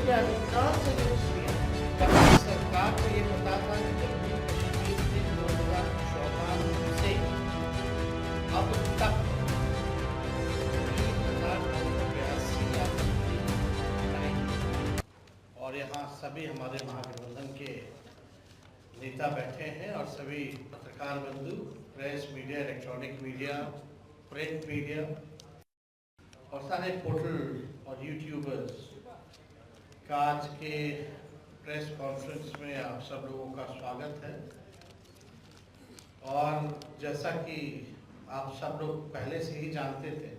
पिछले अधिकांश न्यूज़ में कभी सरकार को ये पता था कि जम्मू कश्मीर में 2014 से अब तक 3,982 आतंकी और यहाँ सभी हमारे महागठबंधन के नेता बैठे हैं और सभी पत्रकार बंधु, press media, electronic media, print media और सारे पोर्टल और यूट्यूबर्स का आज के प्रेस कॉन्फ्रेंस में आप सब लोगों का स्वागत है। और जैसा कि आप सब लोग पहले से ही जानते थे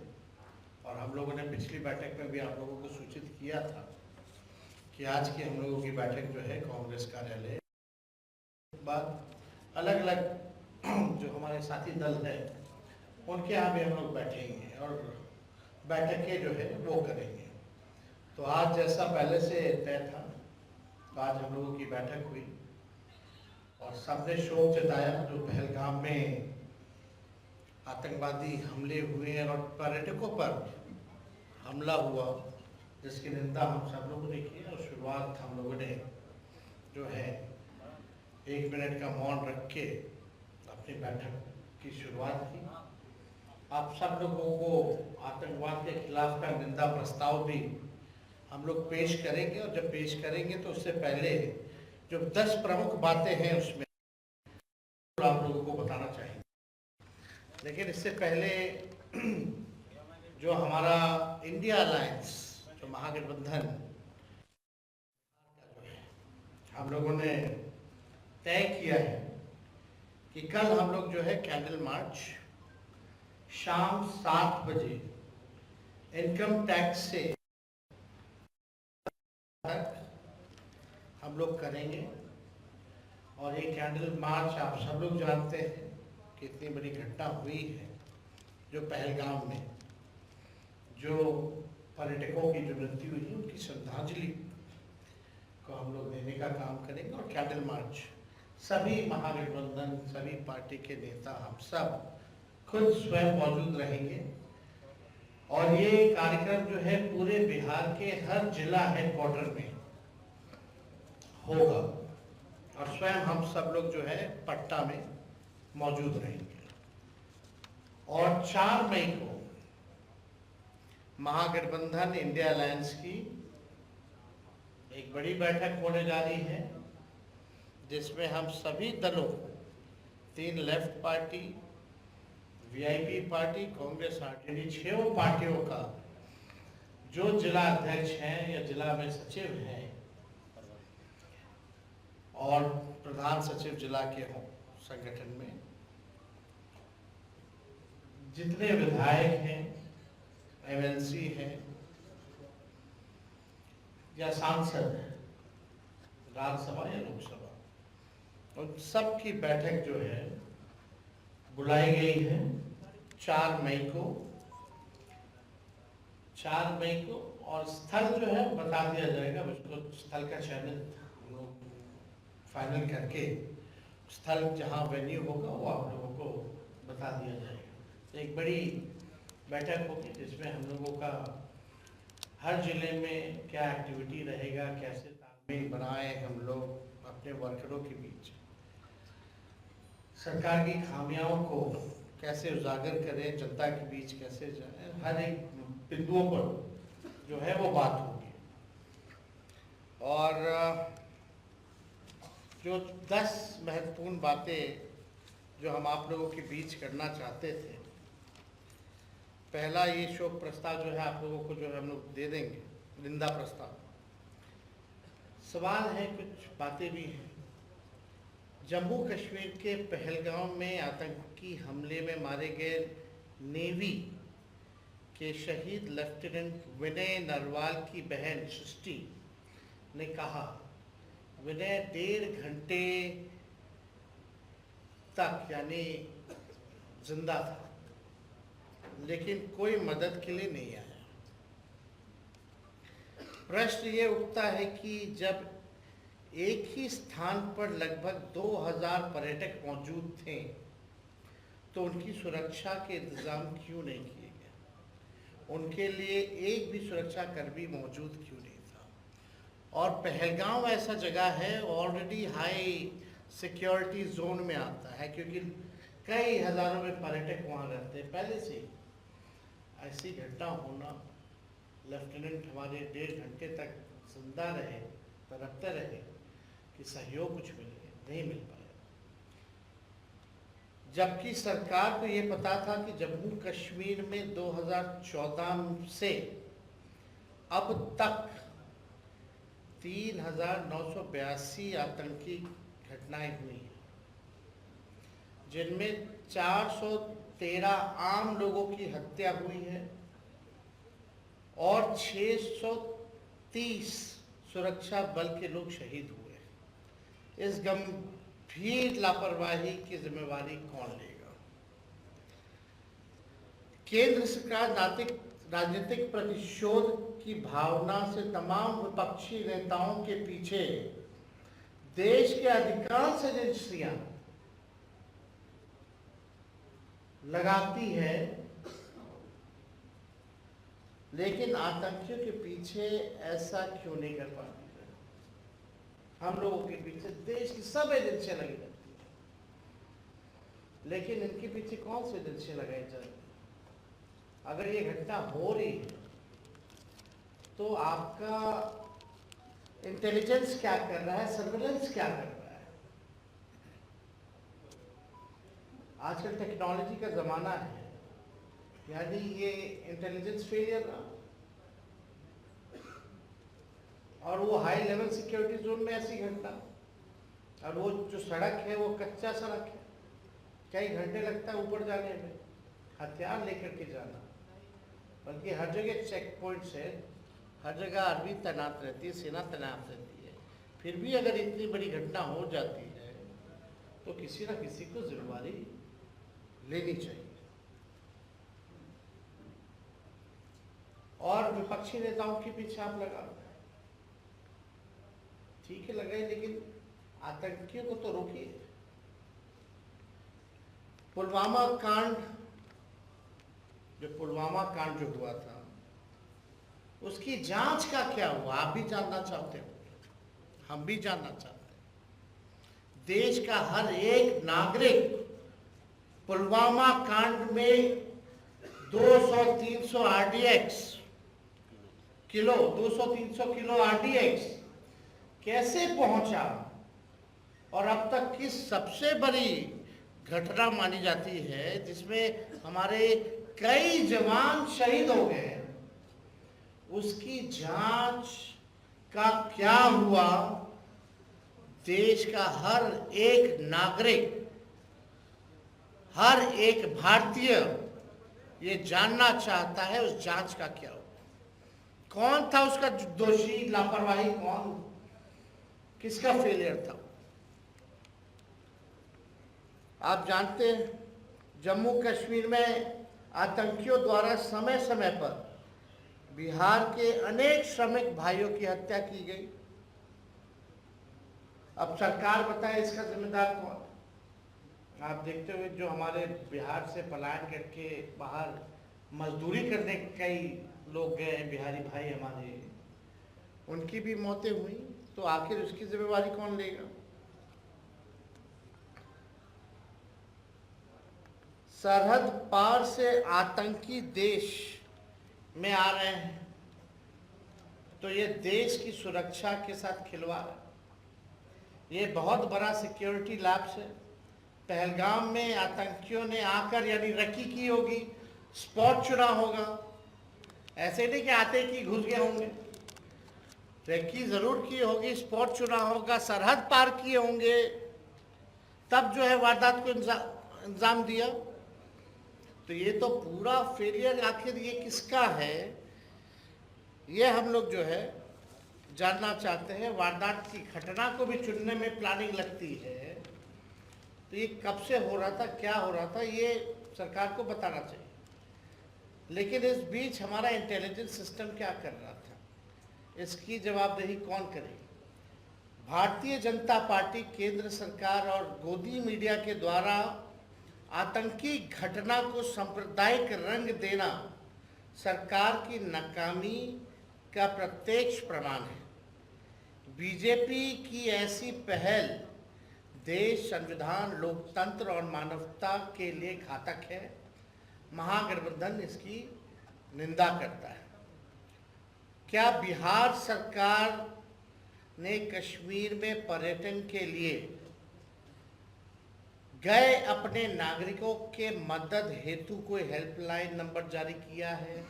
और हम लोगों ने पिछली बैठक में भी आप लोगों को सूचित किया था कि आज की हम लोगों की बैठक जो है कांग्रेस कार्यालय बाद अलग अलग जो हमारे साथी दल है उनके यहाँ भी हम लोग बैठेंगे और बैठकें जो है वो करेंगे। तो आज जैसा पहले से तय था, तो आज हम लोगों की बैठक हुई और सबने शोक जताया जो पहलगाम में आतंकवादी हमले हुए और पर्यटकों पर हमला हुआ, जिसकी निंदा हम सब लोगों ने की और शुरुआत हम लोगों ने जो है 1 मिनट का मौन रख के अपनी बैठक की शुरुआत की। आप सब लोगों को आतंकवाद के खिलाफ का निंदा प्रस्ताव भी हम लोग पेश करेंगे और जब पेश करेंगे तो उससे पहले जो 10 प्रमुख बातें हैं उसमें आप लोगों को बताना चाहिए। लेकिन इससे पहले जो हमारा इंडिया अलायंस जो महागठबंधन हम लोगों ने तय किया है कि कल हम लोग जो है कैंडल मार्च शाम 7 बजे इनकम टैक्स से हम लोग करेंगे। और ये कैंडल मार्च आप सब लोग जानते हैं कि इतनी बड़ी घटना हुई है जो पहलगाम में जो पर्यटकों की जो मृत्यु हुई उनकी श्रद्धांजलि को हम लोग देने का काम करेंगे। और कैंडल मार्च सभी महागठबंधन सभी पार्टी के नेता हम सब खुद स्वयं मौजूद रहेंगे और ये कार्यक्रम जो है पूरे बिहार के हर जिला हेडक्वार्टर में होगा और स्वयं हम सब लोग जो है पटना में मौजूद रहेंगे। और 4 मई को महागठबंधन इंडिया अलायंस की एक बड़ी बैठक होने जा रही है जिसमें हम सभी दलों 3 left party, VIP party, Congress RJD 6 पार्टियों का जो जिला अध्यक्ष हैं या जिला में सचिव हैं और प्रधान सचिव जिला के हों संगठन में, जितने विधायक हैं, एमएलसी हैं या सांसद हैं राज्यसभा या लोकसभा, उन सब की बैठक जो है बुलाई गई है 4 मई को और स्थल जो है बता दिया जाएगा। उसको स्थल का चयन हम लोग फाइनल करके स्थल जहां वेन्यू होगा वो आप लोगों को बता दिया जाएगा। तो एक बड़ी बैठक होगी जिसमें हम लोगों का हर जिले में क्या एक्टिविटी रहेगा, कैसे तालमेल बनाए हम लोग अपने वर्करों के बीच, सरकार की खामियों को कैसे उजागर करें, जनता के बीच कैसे जाए, हर एक बिंदुओं पर जो है वो बात होगी। और जो 10 महत्वपूर्ण बातें जो हम आप लोगों के बीच करना चाहते थे, पहला ये शोक प्रस्ताव जो है आप लोगों को जो है हम लोग दे देंगे, निंदा प्रस्ताव। सवाल है, कुछ बातें भी हैं। जम्मू कश्मीर के पहलगाम में आतंकी हमले में मारे गए नेवी के शहीद लेफ्टिनेंट विनय नरवाल की बहन सृष्टि ने कहा, विनय 1.5 घंटे तक यानी जिंदा था लेकिन कोई मदद के लिए नहीं आया। प्रश्न ये उठता है कि जब एक ही स्थान पर लगभग 2000 पर्यटक मौजूद थे तो उनकी सुरक्षा के इंतजाम क्यों नहीं किए गए? उनके लिए एक भी सुरक्षा कर्मी मौजूद क्यों नहीं था? और पहलगाम ऐसा जगह है ऑलरेडी हाई सिक्योरिटी जोन में आता है, क्योंकि कई हजारों में पर्यटक वहाँ रहते हैं पहले से ही। ऐसी घटना होना, लेफ्टिनेंट हमारे 1.5 घंटे तक जिंदा रहे, तड़पते रहे कि सहयोग कुछ मिले, नहीं मिल पाया। जबकि सरकार को ये पता था कि जम्मू कश्मीर में 2014 से अब तक 3,982 आतंकी घटनाएं हुई हैं, जिनमें 413 आम लोगों की हत्या हुई है और 630 सुरक्षा बल के लोग शहीद हुए। इस गंभीर लापरवाही की जिम्मेवारी कौन लेगा? केंद्र सरकार राजनीतिक प्रतिशोध की भावना से तमाम विपक्षी नेताओं के पीछे देश के अधिकांश एजेंसियां लगाती है, लेकिन आतंकियों के पीछे ऐसा क्यों नहीं कर पाती है? हम लोगों के पीछे देश की सब एजेंसियां लगी रहती है, लेकिन इनके पीछे कौन सी एजेंसियां लगाई जाती है? अगर ये घटना हो रही है तो आपका इंटेलिजेंस क्या कर रहा है, सर्विलेंस क्या कर रहा है? आजकल टेक्नोलॉजी का जमाना है, यानी ये इंटेलिजेंस फेलियर ना, और वो हाई लेवल सिक्योरिटी जोन में ऐसी घटना, और वो जो सड़क है वो कच्चा सड़क है, कई घंटे लगता है ऊपर जाने में, हथियार लेकर के जाना, बल्कि हर जगह चेक पॉइंट्स है, हर जगह आर्मी तैनात रहती है, सेना तैनात रहती है। फिर भी अगर इतनी बड़ी घटना हो जाती है तो किसी न किसी को जिम्मेवारी लेनी चाहिए। और विपक्षी नेताओं के पीछे आप लगा, ठीक है लगाए, लेकिन आतंकियों को तो रोकिए। पुलवामा कांड जो हुआ था, उसकी जांच का क्या हुआ? आप भी जानना चाहते हो, हम भी जानना चाहते हैं। देश का हर एक नागरिक पुलवामा कांड में 200-300 RDX किलो 200-300 किलो RDX कैसे पहुंचा, और अब तक की सबसे बड़ी घटना मानी जाती है जिसमें हमारे कई जवान शहीद हो गए हैं, उसकी जांच का क्या हुआ? देश का हर एक नागरिक, हर एक भारतीय ये जानना चाहता है उस जांच का क्या हुआ, कौन था उसका दोषी, लापरवाही कौन, किसका फेलियर था? आप जानते हैं जम्मू कश्मीर में आतंकियों द्वारा समय समय पर बिहार के अनेक श्रमिक भाइयों की हत्या की गई। अब सरकार बताए इसका जिम्मेदार कौन? आप देखते हुए जो हमारे बिहार से पलायन करके बाहर मजदूरी करने कई लोग गए हैं, बिहारी भाई हमारे, उनकी भी मौतें हुई, तो आखिर उसकी जिम्मेवारी कौन लेगा? सरहद पार से आतंकी देश में आ रहे हैं तो ये देश की सुरक्षा के साथ खिलवाड़ है। ये बहुत बड़ा सिक्योरिटी लैप्स है। पहलगाम में आतंकियों ने आकर यानी रकी की होगी, स्पॉट चुना होगा, ऐसे नहीं कि आते कि घुस गए होंगे, रेकी जरूर की होगी, स्पॉट चुना होगा, सरहद पार किए होंगे, तब जो है वारदात को इंजाम दिया। तो ये तो पूरा फेलियर आखिर ये किसका है, ये हम लोग जो है जानना चाहते हैं। वारदात की घटना को भी चुनने में प्लानिंग लगती है, तो ये कब से हो रहा था, क्या हो रहा था, ये सरकार को बताना चाहिए। लेकिन इस बीच हमारा इंटेलिजेंस सिस्टम क्या कर रहा था, इसकी जवाबदेही कौन करेगी? भारतीय जनता पार्टी, केंद्र सरकार और गोदी मीडिया के द्वारा आतंकी घटना को सांप्रदायिक रंग देना सरकार की नाकामी का प्रत्यक्ष प्रमाण है। बीजेपी की ऐसी पहल देश, संविधान, लोकतंत्र और मानवता के लिए घातक है। महागठबंधन इसकी निंदा करता है। क्या बिहार सरकार ने कश्मीर में पर्यटन के लिए गए अपने नागरिकों के मदद हेतु कोई हेल्पलाइन नंबर जारी किया है?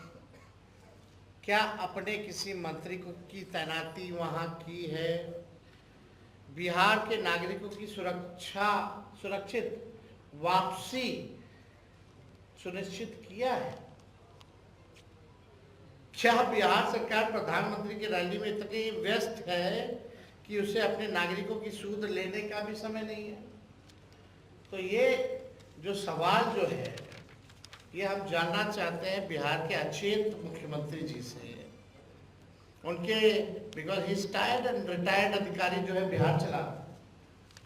क्या अपने किसी मंत्री की तैनाती वहां की है? बिहार के नागरिकों की सुरक्षित वापसी सुनिश्चित किया है? क्या बिहार सरकार प्रधानमंत्री की रैली में इतनी व्यस्त है कि उसे अपने नागरिकों की सूद लेने का भी समय नहीं है? तो ये जो सवाल जो है ये हम जानना चाहते हैं बिहार के अचेत मुख्यमंत्री जी से। उनके because he tired and retired अधिकारी जो है बिहार चला,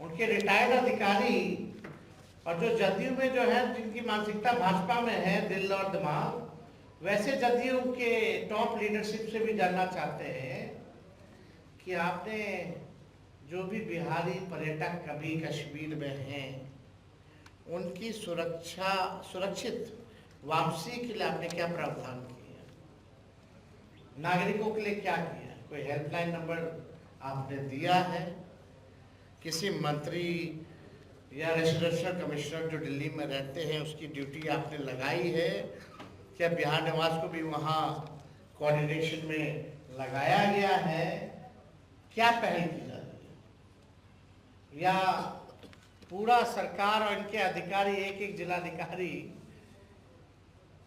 उनके रिटायर्ड अधिकारी और जो जदयू में जो है जिनकी मानसिकता भाजपा में है, दिल और दिमाग, वैसे जदयू के टॉप लीडरशिप से भी जानना चाहते हैं कि आपने जो भी बिहारी पर्यटक कभी कश्मीर में हैं उनकी सुरक्षित वापसी के लिए आपने क्या प्रावधान किया, नागरिकों के लिए क्या किया? कोई हेल्पलाइन नंबर आपने दिया है? किसी मंत्री या रेसिडेंशियल कमिश्नर जो दिल्ली में रहते हैं उसकी ड्यूटी आपने लगाई है? क्या बिहार निवास को भी वहाँ कोऑर्डिनेशन में लगाया गया है? क्या पहल की जा रही है? या पूरा सरकार और इनके अधिकारी, एक एक जिलाधिकारी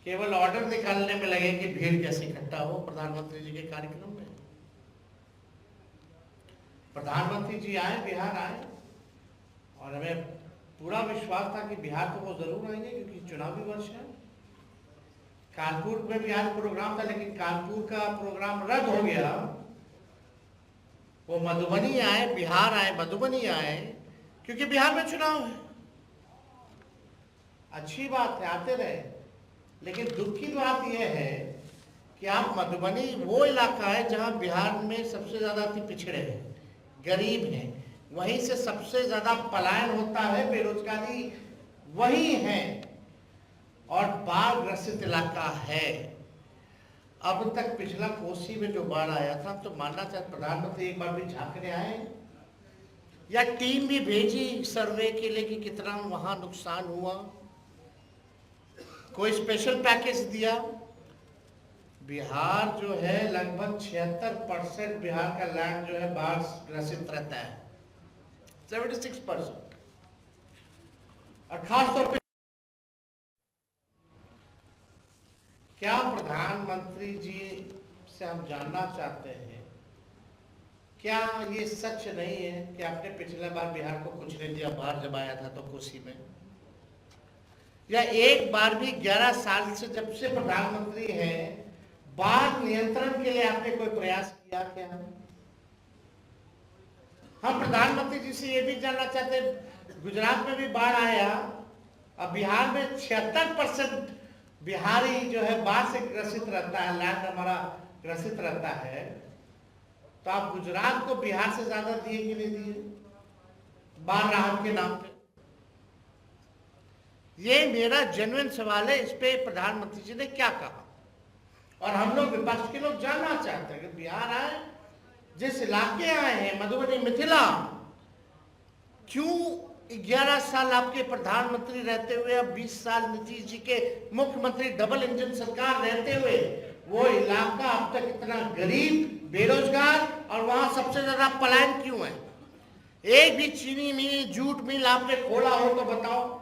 केवल ऑर्डर निकालने में लगे कि भीड़ कैसे इकट्ठा हो प्रधानमंत्री जी के कार्यक्रम में? प्रधानमंत्री जी आए, बिहार आए, और हमें पूरा विश्वास था कि बिहार तो वो जरूर आएंगे क्योंकि चुनावी वर्ष है। कानपुर में भी आज प्रोग्राम था लेकिन कानपुर का प्रोग्राम रद्द हो गया। वो मधुबनी आए, बिहार आए, मधुबनी आए क्योंकि बिहार में चुनाव है। अच्छी बात है, आते रहे, लेकिन दुख की बात यह है कि आप मधुबनी वो इलाका है जहां बिहार में सबसे ज्यादा पिछड़े हैं, गरीब हैं, वहीं से सबसे ज्यादा पलायन होता है, बेरोजगारी वही है और बाढ़ ग्रसित इलाका है। अब तक पिछला कोसी में जो बाढ़ आया था तो मानना चाहते प्रधानमंत्री एक बार भी झांकने आए या टीम भी भेजी सर्वे के लिए कि कितना वहां नुकसान हुआ? कोई स्पेशल पैकेज दिया? बिहार जो है लगभग 76% बिहार का लैंड जो है बाढ़ ग्रसित रहता है, 76%। और खासतौर पे क्या प्रधानमंत्री जी से हम जानना चाहते हैं, क्या ये सच नहीं है कि आपने पिछले बार बिहार को कुछ नहीं दिया बाढ़ जब आया था तो कोसी में? या एक बार भी 11 साल से जब से प्रधानमंत्री हैं बाढ़ नियंत्रण के लिए आपने कोई प्रयास किया क्या? हम प्रधानमंत्री जी से ये भी जानना चाहते हैं, गुजरात में भी बाढ़ आया, अब बिहार में 76% बिहारी जो है बाढ़ से ग्रसित रहता है, लैंड हमारा ग्रसित रहता है, तो आप गुजरात को बिहार से ज्यादा दिए कि नहीं दिए बाढ़ राहत के नाम पे? ये मेरा जेन्युइन सवाल है। इस पे प्रधानमंत्री जी ने क्या कहा? और हम लोग विपक्ष के लोग जानना चाहते हैं कि बिहार आए, जिस इलाके आए हैं मधुबनी, मिथिला, क्यों 11 साल आपके प्रधानमंत्री रहते हुए, अब 20 साल नीतीश जी के मुख्यमंत्री, डबल इंजन सरकार रहते हुए वो इलाका अब तक इतना गरीब, बेरोजगार और वहां सबसे ज्यादा पलायन क्यों है? एक भी चीनी मिल, जूट मिल आपने खोला हो तो बताओ।